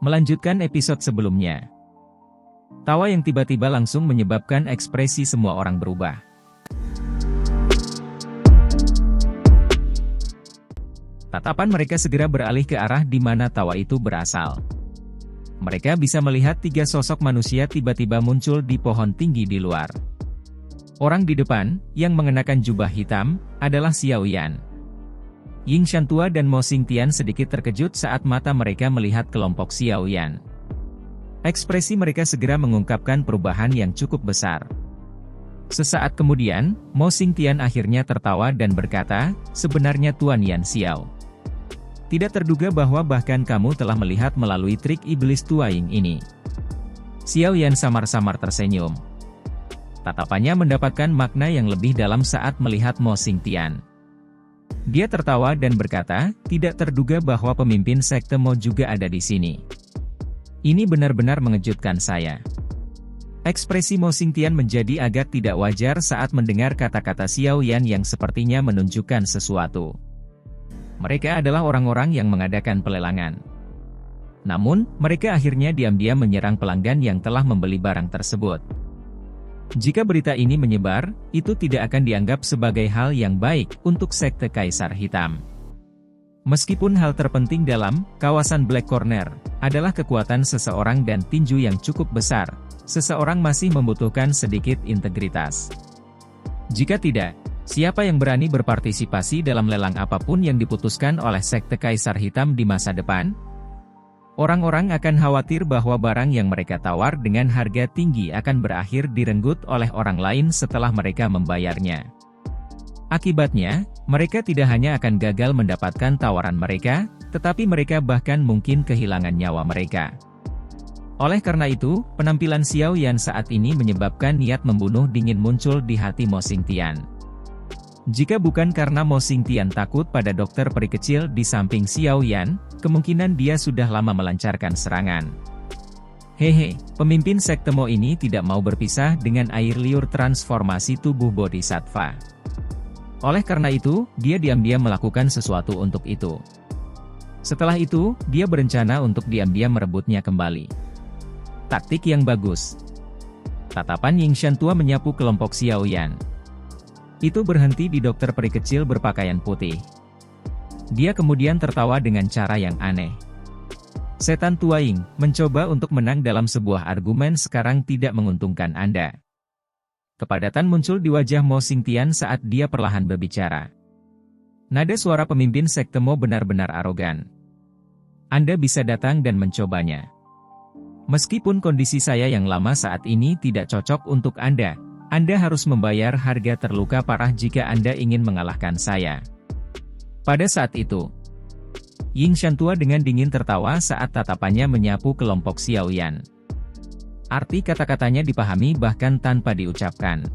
Melanjutkan episode sebelumnya. Tawa yang tiba-tiba langsung menyebabkan ekspresi semua orang berubah. Tatapan mereka segera beralih ke arah di mana tawa itu berasal. Mereka bisa melihat tiga sosok manusia tiba-tiba muncul di pohon tinggi di luar. Orang di depan, yang mengenakan jubah hitam, adalah Xiao Yan. Ying Shantua dan Mo Xingtian sedikit terkejut saat mata mereka melihat kelompok Xiao Yan. Ekspresi mereka segera mengungkapkan perubahan yang cukup besar. Sesaat kemudian, Mo Xingtian akhirnya tertawa dan berkata, "Sebenarnya Tuan Yan Xiao. Tidak terduga bahwa bahkan kamu telah melihat melalui trik iblis tua Ying ini." Xiao Yan samar-samar tersenyum. Tatapannya mendapatkan makna yang lebih dalam saat melihat Mo Xingtian. Dia tertawa dan berkata, "Tidak terduga bahwa pemimpin sekte Mo juga ada di sini. Ini benar-benar mengejutkan saya." Ekspresi Mo Xingtian menjadi agak tidak wajar saat mendengar kata-kata Xiao Yan yang sepertinya menunjukkan sesuatu. Mereka adalah orang-orang yang mengadakan pelelangan. Namun, mereka akhirnya diam-diam menyerang pelanggan yang telah membeli barang tersebut. Jika berita ini menyebar, itu tidak akan dianggap sebagai hal yang baik untuk sekte Kaisar Hitam. Meskipun hal terpenting dalam kawasan Black Corner adalah kekuatan seseorang dan tinju yang cukup besar, seseorang masih membutuhkan sedikit integritas. Jika tidak, siapa yang berani berpartisipasi dalam lelang apapun yang diputuskan oleh sekte Kaisar Hitam di masa depan? Orang-orang akan khawatir bahwa barang yang mereka tawar dengan harga tinggi akan berakhir direnggut oleh orang lain setelah mereka membayarnya. Akibatnya, mereka tidak hanya akan gagal mendapatkan tawaran mereka, tetapi mereka bahkan mungkin kehilangan nyawa mereka. Oleh karena itu, penampilan Xiao Yan saat ini menyebabkan niat membunuh dingin muncul di hati Mo Xingtian. Jika bukan karena Mo Xingtian takut pada dokter peri kecil di samping Xiao Yan, kemungkinan dia sudah lama melancarkan serangan. Hehe, pemimpin sekte Mo ini tidak mau berpisah dengan air liur transformasi tubuh Bodhisattva. Oleh karena itu, dia diam-diam melakukan sesuatu untuk itu. Setelah itu, dia berencana untuk diam-diam merebutnya kembali. Taktik yang bagus. Tatapan Ying Shantua menyapu kelompok Xiao Yan. Itu berhenti di dokter peri kecil berpakaian putih. Dia kemudian tertawa dengan cara yang aneh. Setan tua Ying, mencoba untuk menang dalam sebuah argumen sekarang tidak menguntungkan Anda. Kepadatan muncul di wajah Mo Xingtian saat dia perlahan berbicara. Nada suara pemimpin sekte Mo benar-benar arogan. Anda bisa datang dan mencobanya. Meskipun kondisi saya yang lama saat ini tidak cocok untuk Anda harus membayar harga terluka parah jika Anda ingin mengalahkan saya. Pada saat itu, Ying Shantua dengan dingin tertawa saat tatapannya menyapu kelompok Xiao Yan. Arti kata-katanya dipahami bahkan tanpa diucapkan.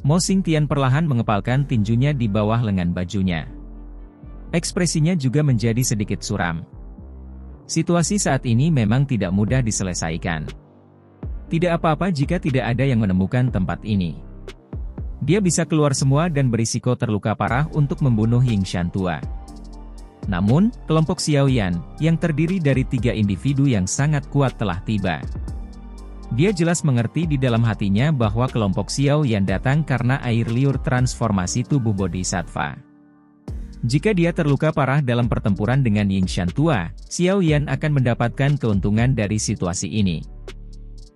Mo Xingtian perlahan mengepalkan tinjunya di bawah lengan bajunya. Ekspresinya juga menjadi sedikit suram. Situasi saat ini memang tidak mudah diselesaikan. Tidak apa-apa jika tidak ada yang menemukan tempat ini. Dia bisa keluar semua dan berisiko terluka parah untuk membunuh Ying Shantua. Namun, kelompok Xiao Yan, yang terdiri dari 3 individu yang sangat kuat telah tiba. Dia jelas mengerti di dalam hatinya bahwa kelompok Xiao Yan datang karena air liur transformasi tubuh Bodhisattva. Jika dia terluka parah dalam pertempuran dengan Ying Shantua, Xiao Yan akan mendapatkan keuntungan dari situasi ini.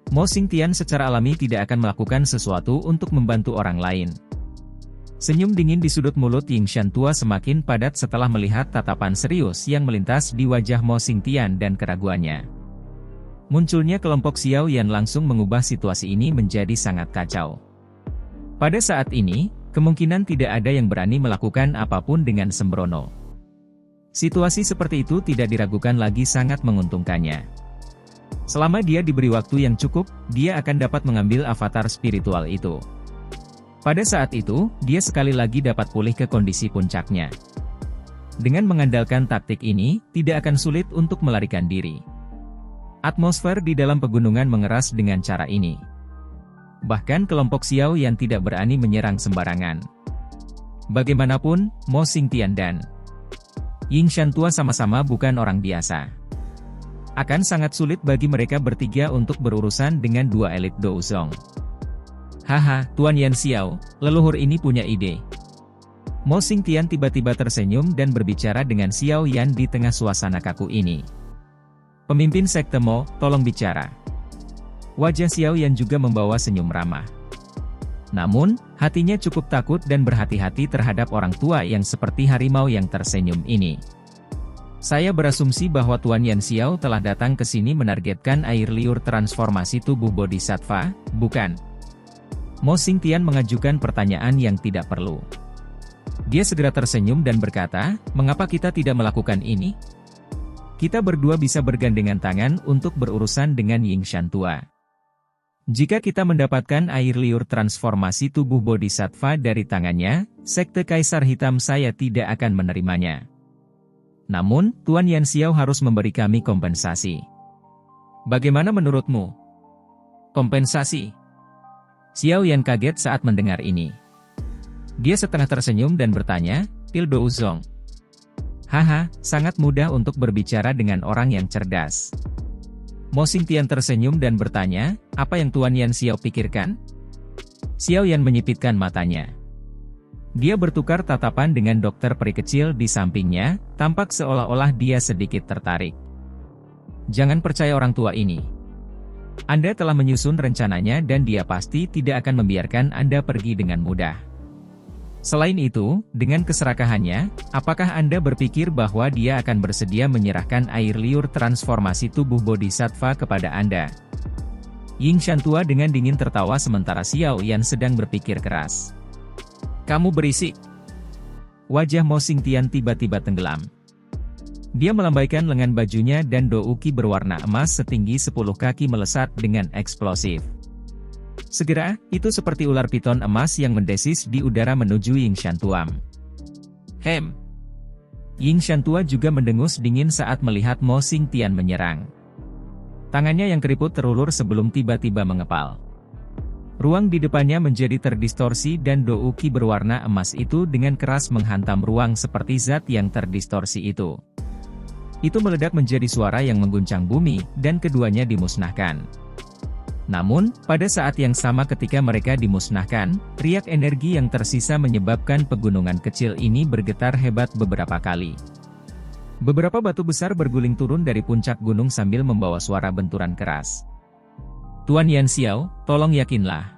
Mo Xingtian secara alami tidak akan melakukan sesuatu untuk membantu orang lain. Senyum dingin di sudut mulut Ying Shantua semakin padat setelah melihat tatapan serius yang melintas di wajah Mo Xingtian dan keraguannya. Munculnya kelompok Xiao Yan langsung mengubah situasi ini menjadi sangat kacau. Pada saat ini, kemungkinan tidak ada yang berani melakukan apapun dengan sembrono. Situasi seperti itu tidak diragukan lagi sangat menguntungkannya. Selama dia diberi waktu yang cukup, dia akan dapat mengambil avatar spiritual itu. Pada saat itu, dia sekali lagi dapat pulih ke kondisi puncaknya. Dengan mengandalkan taktik ini, tidak akan sulit untuk melarikan diri. Atmosfer di dalam pegunungan mengeras dengan cara ini. Bahkan kelompok Xiao yang tidak berani menyerang sembarangan. Bagaimanapun, Mo Xingtian dan Ying Shantua sama-sama bukan orang biasa. Akan sangat sulit bagi mereka bertiga untuk berurusan dengan dua elit Douzong. Haha, Tuan Yan Xiao, leluhur ini punya ide. Mo Xingtian tiba-tiba tersenyum dan berbicara dengan Xiao Yan di tengah suasana kaku ini. Pemimpin sekte Mo, tolong bicara. Wajah Xiao Yan juga membawa senyum ramah. Namun, hatinya cukup takut dan berhati-hati terhadap orang tua yang seperti harimau yang tersenyum ini. Saya berasumsi bahwa Tuan Yan Xiao telah datang ke sini menargetkan air liur transformasi tubuh Bodhisattva, bukan? Mo Xingtian mengajukan pertanyaan yang tidak perlu. Dia segera tersenyum dan berkata, mengapa kita tidak melakukan ini? Kita berdua bisa bergandengan tangan untuk berurusan dengan Yingshan tua. Jika kita mendapatkan air liur transformasi tubuh Bodhisattva dari tangannya, sekte Kaisar Hitam saya tidak akan menerimanya. Namun, Tuan Yan Xiao harus memberi kami kompensasi. Bagaimana menurutmu? Kompensasi? Xiao Yan kaget saat mendengar ini. Dia setengah tersenyum dan bertanya, Pil Douzong. Haha, sangat mudah untuk berbicara dengan orang yang cerdas. Mo Xingtian tersenyum dan bertanya, apa yang Tuan Yan Xiao pikirkan? Xiao Yan menyipitkan matanya. Dia bertukar tatapan dengan dokter peri kecil di sampingnya, tampak seolah-olah dia sedikit tertarik. Jangan percaya orang tua ini. Anda telah menyusun rencananya dan dia pasti tidak akan membiarkan Anda pergi dengan mudah. Selain itu, dengan keserakahannya, apakah Anda berpikir bahwa dia akan bersedia menyerahkan air liur transformasi tubuh Bodhisattva kepada Anda? Yingshan tua dengan dingin tertawa sementara Xiao Yan sedang berpikir keras. Kamu berisik. Wajah Mo Xingtian tiba-tiba tenggelam. Dia melambaikan lengan bajunya dan douki berwarna emas setinggi 10 kaki melesat dengan eksplosif. Segera, itu seperti ular piton emas yang mendesis di udara menuju Yingshan Tuam. Hem! Yingshan tua juga mendengus dingin saat melihat Mo Xingtian menyerang. Tangannya yang keriput terulur sebelum tiba-tiba mengepal. Ruang di depannya menjadi terdistorsi dan douki berwarna emas itu dengan keras menghantam ruang seperti zat yang terdistorsi itu. Itu meledak menjadi suara yang mengguncang bumi, dan keduanya dimusnahkan. Namun, pada saat yang sama ketika mereka dimusnahkan, riak energi yang tersisa menyebabkan pegunungan kecil ini bergetar hebat beberapa kali. Beberapa batu besar berguling turun dari puncak gunung sambil membawa suara benturan keras. Tuan Yan Xiao, tolong yakinlah.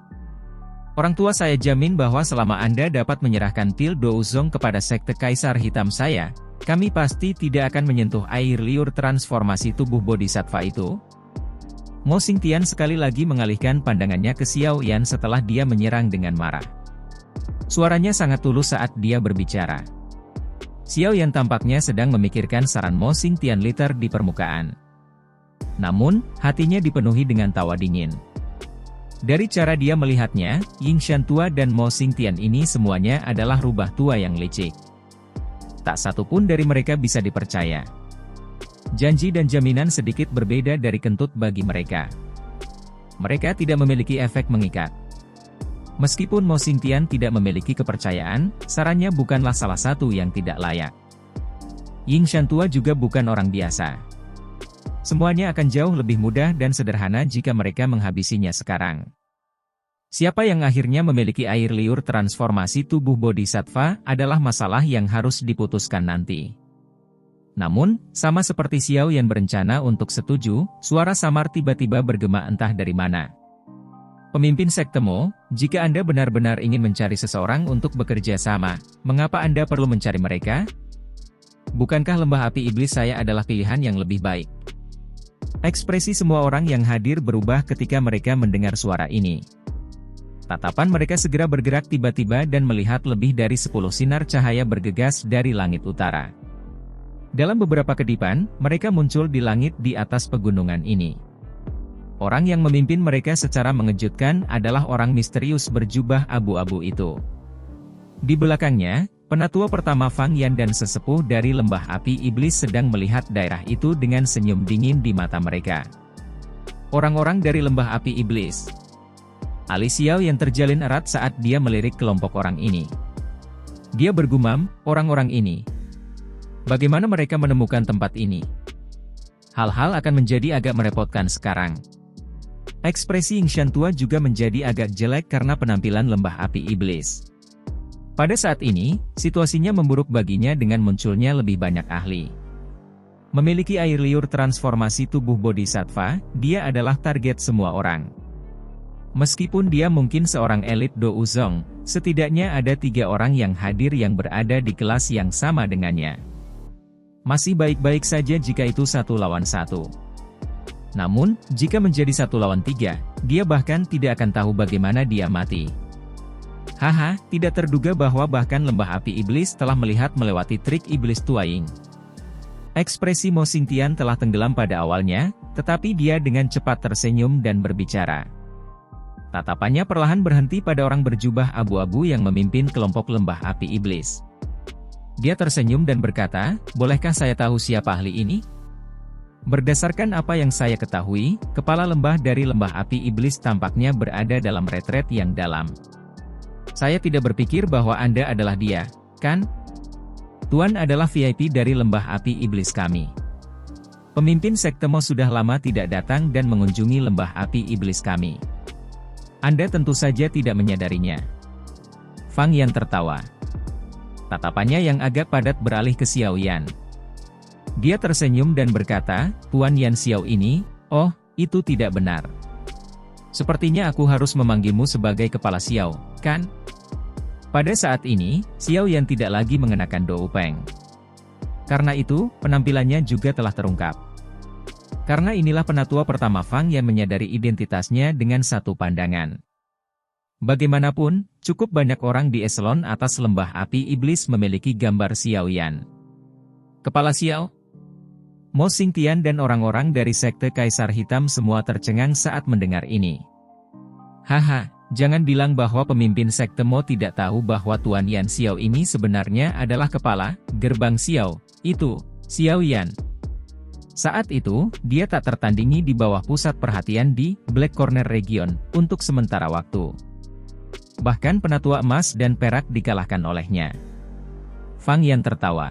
Orang tua saya jamin bahwa selama Anda dapat menyerahkan Pil Douzong kepada sekte Kaisar Hitam saya, kami pasti tidak akan menyentuh air liur transformasi tubuh Bodhisattva itu. Mo Xingtian sekali lagi mengalihkan pandangannya ke Xiao Yan setelah dia menyerang dengan marah. Suaranya sangat tulus saat dia berbicara. Xiao Yan tampaknya sedang memikirkan saran Mo Xingtian liter di permukaan. Namun, hatinya dipenuhi dengan tawa dingin. Dari cara dia melihatnya, Yingshan tua dan Mo Xingtian ini semuanya adalah rubah tua yang licik. Tak satu pun dari mereka bisa dipercaya. Janji dan jaminan sedikit berbeda dari kentut bagi mereka. Mereka tidak memiliki efek mengikat. Meskipun Mo Xingtian tidak memiliki kepercayaan, sarannya bukanlah salah satu yang tidak layak. Yingshan tua juga bukan orang biasa. Semuanya akan jauh lebih mudah dan sederhana jika mereka menghabisinya sekarang. Siapa yang akhirnya memiliki air liur transformasi tubuh Bodhisattva adalah masalah yang harus diputuskan nanti. Namun, sama seperti Xiao Yan berencana untuk setuju, suara samar tiba-tiba bergema entah dari mana. Pemimpin sekte Mo, jika Anda benar-benar ingin mencari seseorang untuk bekerja sama, mengapa Anda perlu mencari mereka? Bukankah lembah api iblis saya adalah pilihan yang lebih baik? Ekspresi semua orang yang hadir berubah ketika mereka mendengar suara ini. Tatapan mereka segera bergerak tiba-tiba dan melihat lebih dari 10 sinar cahaya bergegas dari langit utara. Dalam beberapa kedipan, mereka muncul di langit di atas pegunungan ini. Orang yang memimpin mereka secara mengejutkan adalah orang misterius berjubah abu-abu itu. Di belakangnya, penatua pertama Fang Yan dan sesepuh dari lembah api iblis sedang melihat daerah itu dengan senyum dingin di mata mereka. Orang-orang dari lembah api iblis. Alis Xiao yang terjalin erat saat dia melirik kelompok orang ini. Dia bergumam, orang-orang ini. Bagaimana mereka menemukan tempat ini? Hal-hal akan menjadi agak merepotkan sekarang. Ekspresi Ying Shantua juga menjadi agak jelek karena penampilan lembah api iblis. Pada saat ini, situasinya memburuk baginya dengan munculnya lebih banyak ahli. Memiliki air liur transformasi tubuh bodhisattva, dia adalah target semua orang. Meskipun dia mungkin seorang elit Do Uzong, setidaknya ada 3 orang yang hadir yang berada di kelas yang sama dengannya. Masih baik-baik saja jika itu 1 lawan 1. Namun, jika menjadi 1 lawan 3, dia bahkan tidak akan tahu bagaimana dia mati. Haha, tidak terduga bahwa bahkan lembah api iblis telah melihat melewati trik iblis Tuaing. Ekspresi Mo Xingtian telah tenggelam pada awalnya, tetapi dia dengan cepat tersenyum dan berbicara. Tatapannya perlahan berhenti pada orang berjubah abu-abu yang memimpin kelompok lembah api iblis. Dia tersenyum dan berkata, "Bolehkah saya tahu siapa ahli ini?" Berdasarkan apa yang saya ketahui, kepala lembah dari lembah api iblis tampaknya berada dalam retret yang dalam. Saya tidak berpikir bahwa Anda adalah dia, kan? Tuan adalah VIP dari lembah api iblis kami. Pemimpin sekte Mo sudah lama tidak datang dan mengunjungi lembah api iblis kami. Anda tentu saja tidak menyadarinya. Fang Yan tertawa. Tatapannya yang agak padat beralih ke Xiao Yan. Dia tersenyum dan berkata, "Tuan Yan Xiao ini, oh, itu tidak benar. Sepertinya aku harus memanggilmu sebagai kepala Xiao, kan?" Pada saat ini, Xiao Yan tidak lagi mengenakan Dou Peng. Karena itu, penampilannya juga telah terungkap. Karena inilah penatua pertama Fang yang menyadari identitasnya dengan satu pandangan. Bagaimanapun, cukup banyak orang di eselon atas lembah api iblis memiliki gambar Xiao Yan. Kepala Xiao? Mo Xingtian dan orang-orang dari sekte Kaisar Hitam semua tercengang saat mendengar ini. Haha. Jangan bilang bahwa pemimpin sekte Mo tidak tahu bahwa Tuan Yan Xiao ini sebenarnya adalah kepala gerbang Xiao, itu, Xiao Yan. Saat itu, dia tak tertandingi di bawah pusat perhatian di Black Corner Region untuk sementara waktu. Bahkan penatua emas dan perak dikalahkan olehnya. Fang Yan tertawa.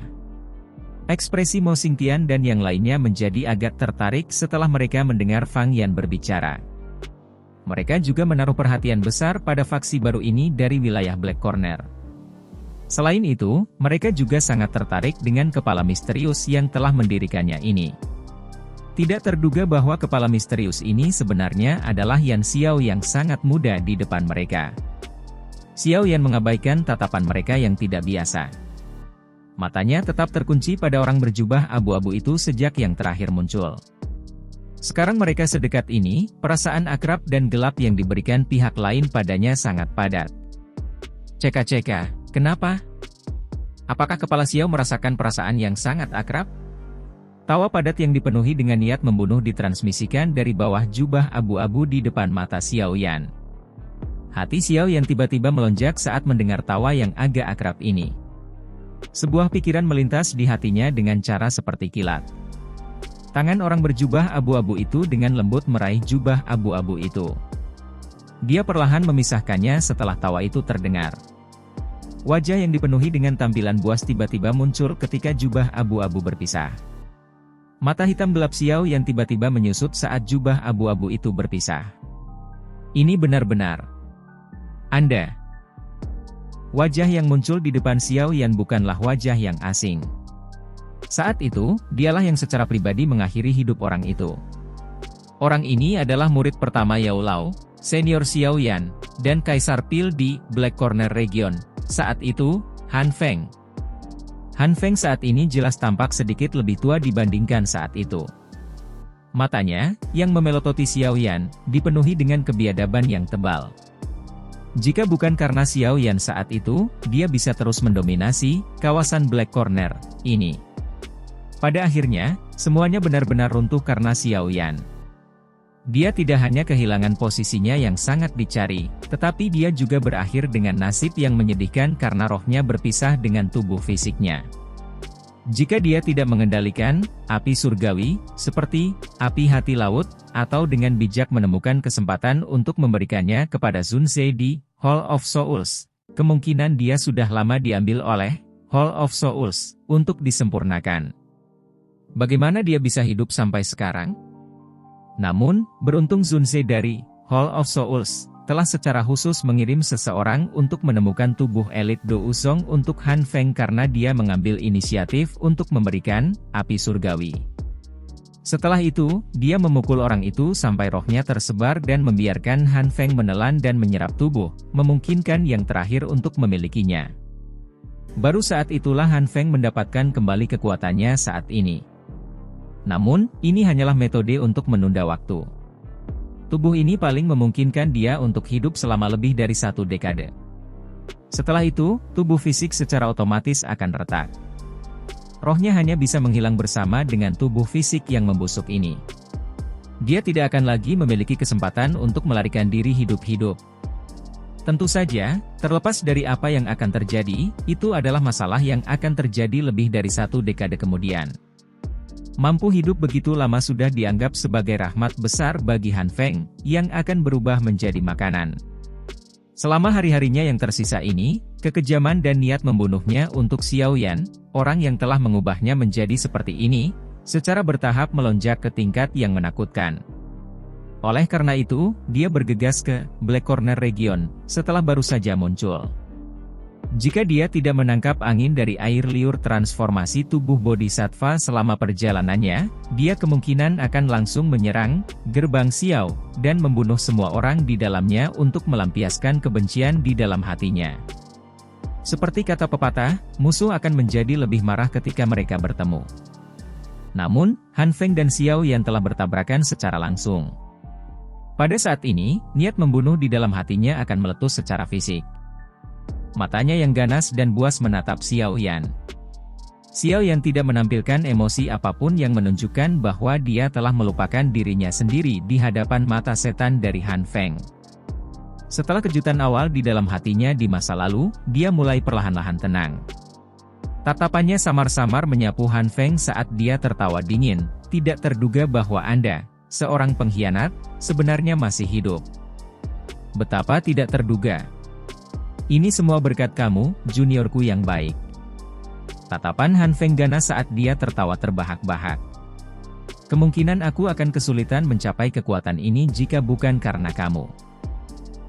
Ekspresi Mo Xingtian dan yang lainnya menjadi agak tertarik setelah mereka mendengar Fang Yan berbicara. Mereka juga menaruh perhatian besar pada faksi baru ini dari wilayah Black Corner. Selain itu, mereka juga sangat tertarik dengan kepala misterius yang telah mendirikannya ini. Tidak terduga bahwa kepala misterius ini sebenarnya adalah Yan Xiao yang sangat muda di depan mereka. Xiao Yan mengabaikan tatapan mereka yang tidak biasa. Matanya tetap terkunci pada orang berjubah abu-abu itu sejak yang terakhir muncul. Sekarang mereka sedekat ini, perasaan akrab dan gelap yang diberikan pihak lain padanya sangat padat. Ceka-ceka, kenapa? Apakah kepala Xiao merasakan perasaan yang sangat akrab? Tawa padat yang dipenuhi dengan niat membunuh ditransmisikan dari bawah jubah abu-abu di depan mata Xiao Yan. Hati Xiao Yan tiba-tiba melonjak saat mendengar tawa yang agak akrab ini. Sebuah pikiran melintas di hatinya dengan cara seperti kilat. Tangan orang berjubah abu-abu itu dengan lembut meraih jubah abu-abu itu. Dia perlahan memisahkannya setelah tawa itu terdengar. Wajah yang dipenuhi dengan tampilan buas tiba-tiba muncul ketika jubah abu-abu berpisah. Mata hitam gelap Xiao yang tiba-tiba menyusut saat jubah abu-abu itu berpisah. Ini benar-benar Anda. Wajah yang muncul di depan Xiao Yan bukanlah wajah yang asing. Saat itu, dialah yang secara pribadi mengakhiri hidup orang itu. Orang ini adalah murid pertama Yao Lao, senior Xiao Yan, dan Kaisar Pil di Black Corner Region. Saat itu, Han Feng. Han Feng saat ini jelas tampak sedikit lebih tua dibandingkan saat itu. Matanya, yang memelototi Xiao Yan, dipenuhi dengan kebiadaban yang tebal. Jika bukan karena Xiao Yan saat itu, dia bisa terus mendominasi kawasan Black Corner ini. Pada akhirnya, semuanya benar-benar runtuh karena Xiao Yan. Dia tidak hanya kehilangan posisinya yang sangat dicari, tetapi dia juga berakhir dengan nasib yang menyedihkan karena rohnya berpisah dengan tubuh fisiknya. Jika dia tidak mengendalikan api surgawi, seperti api hati laut, atau dengan bijak menemukan kesempatan untuk memberikannya kepada Sun Ce di Hall of Souls, kemungkinan dia sudah lama diambil oleh Hall of Souls untuk disempurnakan. Bagaimana dia bisa hidup sampai sekarang? Namun, beruntung Zunze dari Hall of Souls telah secara khusus mengirim seseorang untuk menemukan tubuh elit Do Uzong untuk Han Feng karena dia mengambil inisiatif untuk memberikan api surgawi. Setelah itu, dia memukul orang itu sampai rohnya tersebar dan membiarkan Han Feng menelan dan menyerap tubuh, memungkinkan yang terakhir untuk memilikinya. Baru saat itulah Han Feng mendapatkan kembali kekuatannya saat ini. Namun, ini hanyalah metode untuk menunda waktu. Tubuh ini paling memungkinkan dia untuk hidup selama lebih dari 1 dekade. Setelah itu, tubuh fisik secara otomatis akan retak. Rohnya hanya bisa menghilang bersama dengan tubuh fisik yang membusuk ini. Dia tidak akan lagi memiliki kesempatan untuk melarikan diri hidup-hidup. Tentu saja, terlepas dari apa yang akan terjadi, itu adalah masalah yang akan terjadi lebih dari 1 dekade kemudian. Mampu hidup begitu lama sudah dianggap sebagai rahmat besar bagi Han Feng, yang akan berubah menjadi makanan. Selama hari-harinya yang tersisa ini, kekejaman dan niat membunuhnya untuk Xiao Yan, orang yang telah mengubahnya menjadi seperti ini, secara bertahap melonjak ke tingkat yang menakutkan. Oleh karena itu, dia bergegas ke Black Corner Region, setelah baru saja muncul. Jika dia tidak menangkap angin dari air liur transformasi tubuh Bodhisattva selama perjalanannya, dia kemungkinan akan langsung menyerang gerbang Xiao, dan membunuh semua orang di dalamnya untuk melampiaskan kebencian di dalam hatinya. Seperti kata pepatah, musuh akan menjadi lebih marah ketika mereka bertemu. Namun, Han Feng dan Xiao Yan telah bertabrakan secara langsung. Pada saat ini, niat membunuh di dalam hatinya akan meletus secara fisik. Matanya yang ganas dan buas menatap Xiao Yan. Xiao Yan tidak menampilkan emosi apapun yang menunjukkan bahwa dia telah melupakan dirinya sendiri di hadapan mata setan dari Han Feng. Setelah kejutan awal di dalam hatinya di masa lalu, dia mulai perlahan-lahan tenang. Tatapannya samar-samar menyapu Han Feng saat dia tertawa dingin, tidak terduga bahwa Anda, seorang pengkhianat, sebenarnya masih hidup. Betapa tidak terduga. Ini semua berkat kamu, juniorku yang baik. Tatapan Han Feng ganas saat dia tertawa terbahak-bahak. Kemungkinan aku akan kesulitan mencapai kekuatan ini jika bukan karena kamu.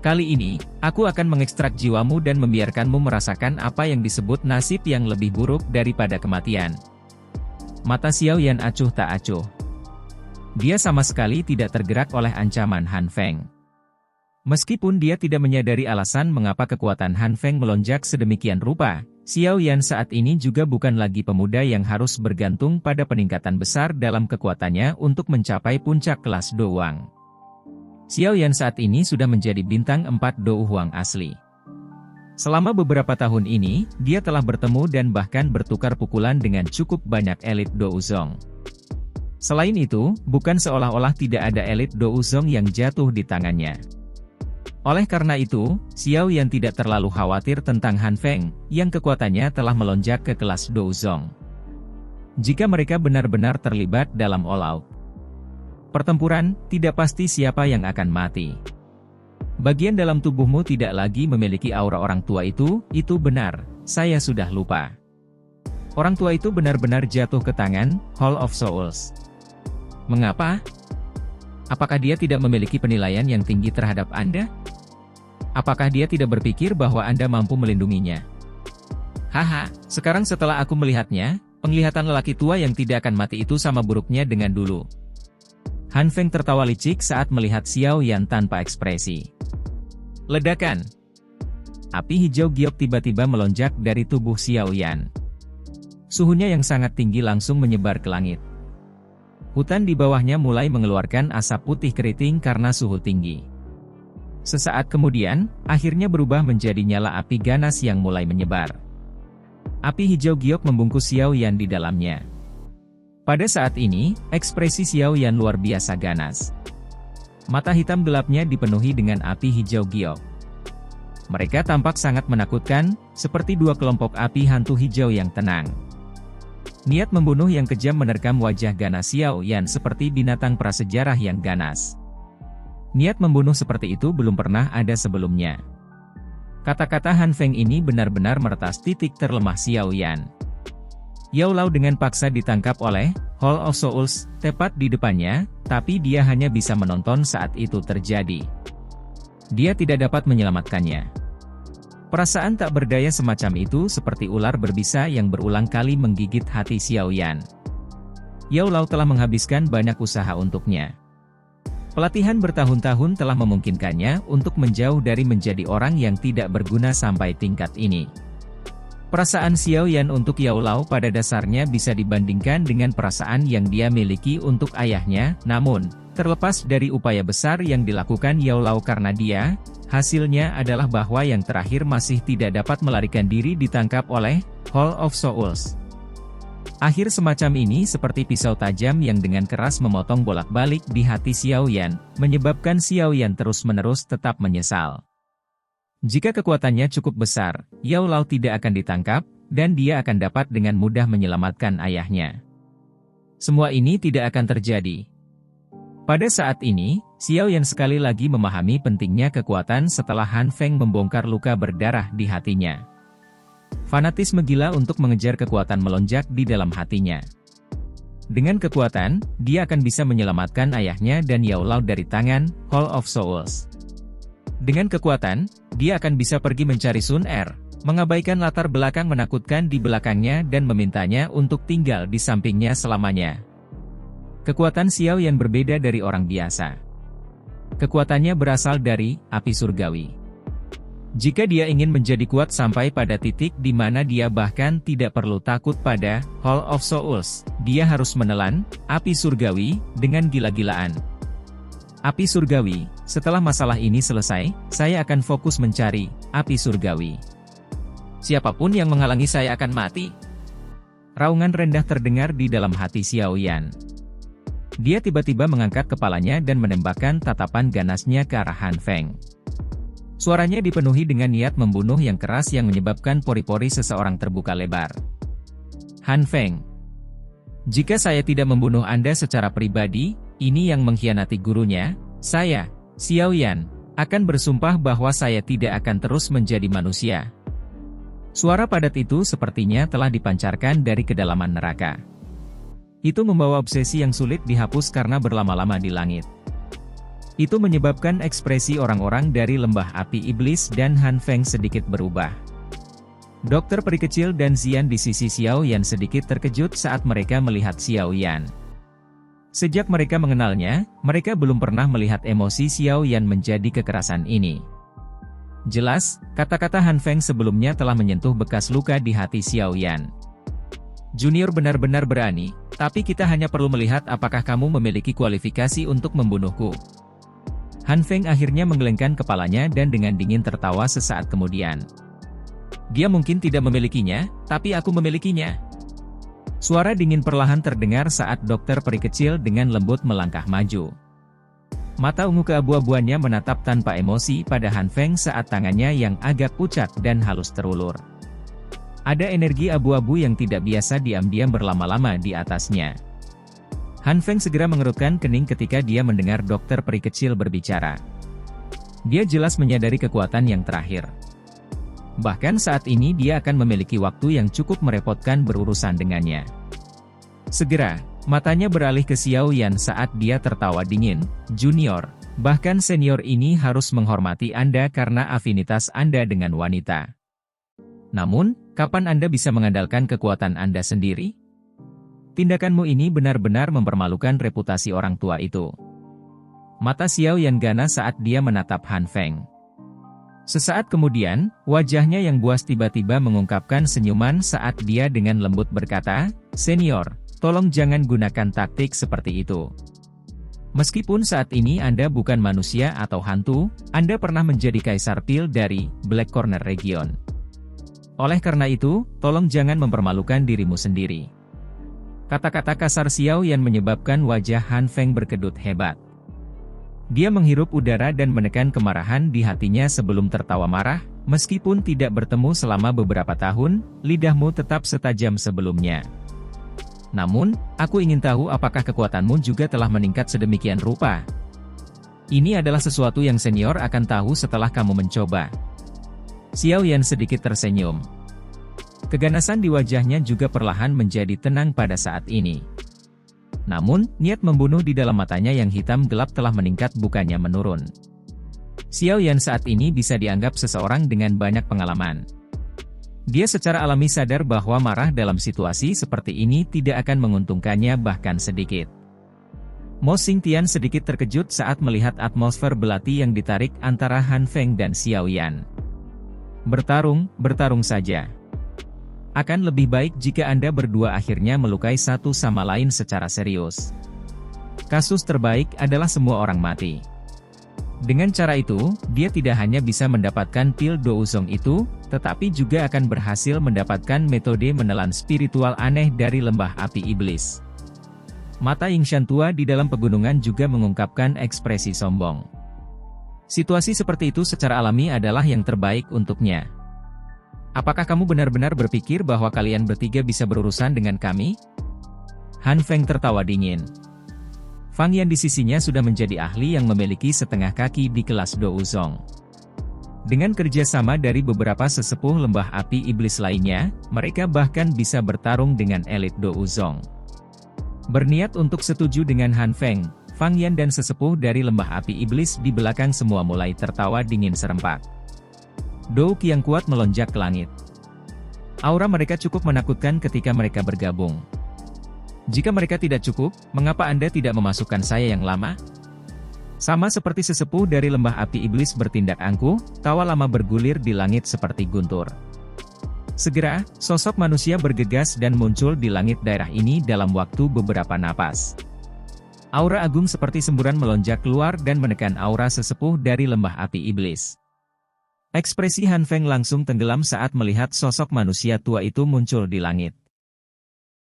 Kali ini, aku akan mengekstrak jiwamu dan membiarkanmu merasakan apa yang disebut nasib yang lebih buruk daripada kematian. Mata Xiao Yan acuh tak acuh. Dia sama sekali tidak tergerak oleh ancaman Han Feng. Meskipun dia tidak menyadari alasan mengapa kekuatan Han Feng melonjak sedemikian rupa, Xiao Yan saat ini juga bukan lagi pemuda yang harus bergantung pada peningkatan besar dalam kekuatannya untuk mencapai puncak kelas Do Huang. Xiao Yan saat ini sudah menjadi bintang 4 Do Huang asli. Selama beberapa tahun ini, dia telah bertemu dan bahkan bertukar pukulan dengan cukup banyak elit Do Uzong. Selain itu, bukan seolah-olah tidak ada elit Do Uzong yang jatuh di tangannya. Oleh karena itu, Xiao Yan tidak terlalu khawatir tentang Han Feng, yang kekuatannya telah melonjak ke kelas Do Uzong. Jika mereka benar-benar terlibat dalam all-out pertempuran, tidak pasti siapa yang akan mati. Bagian dalam tubuhmu tidak lagi memiliki aura orang tua itu benar, saya sudah lupa. Orang tua itu benar-benar jatuh ke tangan Hall of Souls. Mengapa? Apakah dia tidak memiliki penilaian yang tinggi terhadap Anda? Apakah dia tidak berpikir bahwa Anda mampu melindunginya? Haha, sekarang setelah aku melihatnya, penglihatan lelaki tua yang tidak akan mati itu sama buruknya dengan dulu. Han Feng tertawa licik saat melihat Xiao Yan tanpa ekspresi. Ledakan. Api hijau giok tiba-tiba melonjak dari tubuh Xiao Yan. Suhunya yang sangat tinggi langsung menyebar ke langit. Hutan di bawahnya mulai mengeluarkan asap putih keriting karena suhu tinggi. Sesaat kemudian, akhirnya berubah menjadi nyala api ganas yang mulai menyebar. Api hijau giok membungkus Xiao Yan di dalamnya. Pada saat ini, ekspresi Xiao Yan luar biasa ganas. Mata hitam gelapnya dipenuhi dengan api hijau giok. Mereka tampak sangat menakutkan, seperti dua kelompok api hantu hijau yang tenang. Niat membunuh yang kejam menerkam wajah ganas Xiao Yan seperti binatang prasejarah yang ganas. Niat membunuh seperti itu belum pernah ada sebelumnya. Kata-kata Han Feng ini benar-benar meretas titik terlemah Xiao Yan. Yao Lao dengan paksa ditangkap oleh Hall of Souls, tepat di depannya, tapi dia hanya bisa menonton saat itu terjadi. Dia tidak dapat menyelamatkannya. Perasaan tak berdaya semacam itu seperti ular berbisa yang berulang kali menggigit hati Xiao Yan. Yao Lao telah menghabiskan banyak usaha untuknya. Pelatihan bertahun-tahun telah memungkinkannya untuk menjauh dari menjadi orang yang tidak berguna sampai tingkat ini. Perasaan Xiao Yan untuk Yao Lao pada dasarnya bisa dibandingkan dengan perasaan yang dia miliki untuk ayahnya, namun, terlepas dari upaya besar yang dilakukan Yao Lao karena dia, hasilnya adalah bahwa yang terakhir masih tidak dapat melarikan diri ditangkap oleh Hall of Souls. Akhir semacam ini seperti pisau tajam yang dengan keras memotong bolak-balik di hati Xiao Yan, menyebabkan Xiao Yan terus-menerus tetap menyesal. Jika kekuatannya cukup besar, Yao Lao tidak akan ditangkap, dan dia akan dapat dengan mudah menyelamatkan ayahnya. Semua ini tidak akan terjadi. Pada saat ini, Xiao Yan sekali lagi memahami pentingnya kekuatan setelah Han Feng membongkar luka berdarah di hatinya. Fanatisme gila untuk mengejar kekuatan melonjak di dalam hatinya. Dengan kekuatan, dia akan bisa menyelamatkan ayahnya dan Yao Lao dari tangan Hall of Souls. Dengan kekuatan, dia akan bisa pergi mencari Sun Er, mengabaikan latar belakang menakutkan di belakangnya dan memintanya untuk tinggal di sampingnya selamanya. Kekuatan Xiao Yan berbeda dari orang biasa. Kekuatannya berasal dari api surgawi. Jika dia ingin menjadi kuat sampai pada titik di mana dia bahkan tidak perlu takut pada Hall of Souls, dia harus menelan api surgawi dengan gila-gilaan. Api surgawi, setelah masalah ini selesai, saya akan fokus mencari api surgawi. Siapapun yang menghalangi saya akan mati. Raungan rendah terdengar di dalam hati Xiao Yan. Dia tiba-tiba mengangkat kepalanya dan menembakkan tatapan ganasnya ke arah Han Feng. Suaranya dipenuhi dengan niat membunuh yang keras yang menyebabkan pori-pori seseorang terbuka lebar. Han Feng, jika saya tidak membunuh Anda secara pribadi, ini yang mengkhianati gurunya, saya, Xiao Yan, akan bersumpah bahwa saya tidak akan terus menjadi manusia. Suara padat itu sepertinya telah dipancarkan dari kedalaman neraka. Itu membawa obsesi yang sulit dihapus karena berlama-lama di langit. Itu menyebabkan ekspresi orang-orang dari lembah api iblis dan Han Feng sedikit berubah. Dokter peri kecil dan Xian di sisi Xiao Yan sedikit terkejut saat mereka melihat Xiao Yan. Sejak mereka mengenalnya, mereka belum pernah melihat emosi Xiao Yan menjadi kekerasan ini. Jelas, kata-kata Han Feng sebelumnya telah menyentuh bekas luka di hati Xiao Yan. Junior benar-benar berani, tapi kita hanya perlu melihat apakah kamu memiliki kualifikasi untuk membunuhku. Han Feng akhirnya menggelengkan kepalanya dan dengan dingin tertawa sesaat kemudian. Dia mungkin tidak memilikinya, tapi aku memilikinya. Suara dingin perlahan terdengar saat dokter peri kecil dengan lembut melangkah maju. Mata ungu keabu-abuannya menatap tanpa emosi pada Han Feng saat tangannya yang agak pucat dan halus terulur. Ada energi abu-abu yang tidak biasa diam-diam berlama-lama di atasnya. Han Feng segera mengerutkan kening ketika dia mendengar dokter peri kecil berbicara. Dia jelas menyadari kekuatan yang terakhir. Bahkan saat ini dia akan memiliki waktu yang cukup merepotkan berurusan dengannya. Segera, matanya beralih ke Xiao Yan saat dia tertawa dingin. Junior, bahkan senior ini harus menghormati Anda karena afinitas Anda dengan wanita. Namun, kapan Anda bisa mengandalkan kekuatan Anda sendiri? Tindakanmu ini benar-benar mempermalukan reputasi orang tua itu. Mata Xiao Yan ganas saat dia menatap Han Feng. Sesaat kemudian, wajahnya yang buas tiba-tiba mengungkapkan senyuman saat dia dengan lembut berkata, "Senior, tolong jangan gunakan taktik seperti itu. Meskipun saat ini Anda bukan manusia atau hantu, Anda pernah menjadi Kaisar Pil dari Black Corner Region. Oleh karena itu, tolong jangan mempermalukan dirimu sendiri." Kata-kata kasar Xiao Yan menyebabkan wajah Han Feng berkedut hebat. Dia menghirup udara dan menekan kemarahan di hatinya sebelum tertawa marah, meskipun tidak bertemu selama beberapa tahun, lidahmu tetap setajam sebelumnya. Namun, aku ingin tahu apakah kekuatanmu juga telah meningkat sedemikian rupa. Ini adalah sesuatu yang senior akan tahu setelah kamu mencoba. Xiao Yan sedikit tersenyum. Keganasan di wajahnya juga perlahan menjadi tenang pada saat ini. Namun, niat membunuh di dalam matanya yang hitam gelap telah meningkat bukannya menurun. Xiao Yan saat ini bisa dianggap seseorang dengan banyak pengalaman. Dia secara alami sadar bahwa marah dalam situasi seperti ini tidak akan menguntungkannya bahkan sedikit. Mo Xingtian sedikit terkejut saat melihat atmosfer belati yang ditarik antara Han Feng dan Xiao Yan. Bertarung saja. Akan lebih baik jika Anda berdua akhirnya melukai satu sama lain secara serius. Kasus terbaik adalah semua orang mati. Dengan cara itu, dia tidak hanya bisa mendapatkan pil Douzong itu, tetapi juga akan berhasil mendapatkan metode menelan spiritual aneh dari lembah api iblis. Mata Yingshan tua di dalam pegunungan juga mengungkapkan ekspresi sombong. Situasi seperti itu secara alami adalah yang terbaik untuknya. Apakah kamu benar-benar berpikir bahwa kalian bertiga bisa berurusan dengan kami? Han Feng tertawa dingin. Fang Yan di sisinya sudah menjadi ahli yang memiliki setengah kaki di kelas Douzong. Dengan kerjasama dari beberapa sesepuh lembah api iblis lainnya, mereka bahkan bisa bertarung dengan elit Douzong. Berniat untuk setuju dengan Han Feng, Fang Yan dan sesepuh dari lembah api iblis di belakang semua mulai tertawa dingin serempak. Dou Qi yang kuat melonjak ke langit. Aura mereka cukup menakutkan ketika mereka bergabung. Jika mereka tidak cukup, mengapa Anda tidak memasukkan saya yang lama? Sama seperti sesepuh dari lembah api iblis bertindak angkuh, tawa lama bergulir di langit seperti guntur. Segera, sosok manusia bergegas dan muncul di langit daerah ini dalam waktu beberapa napas. Aura agung seperti semburan melonjak keluar dan menekan aura sesepuh dari lembah api iblis. Ekspresi Han Feng langsung tenggelam saat melihat sosok manusia tua itu muncul di langit.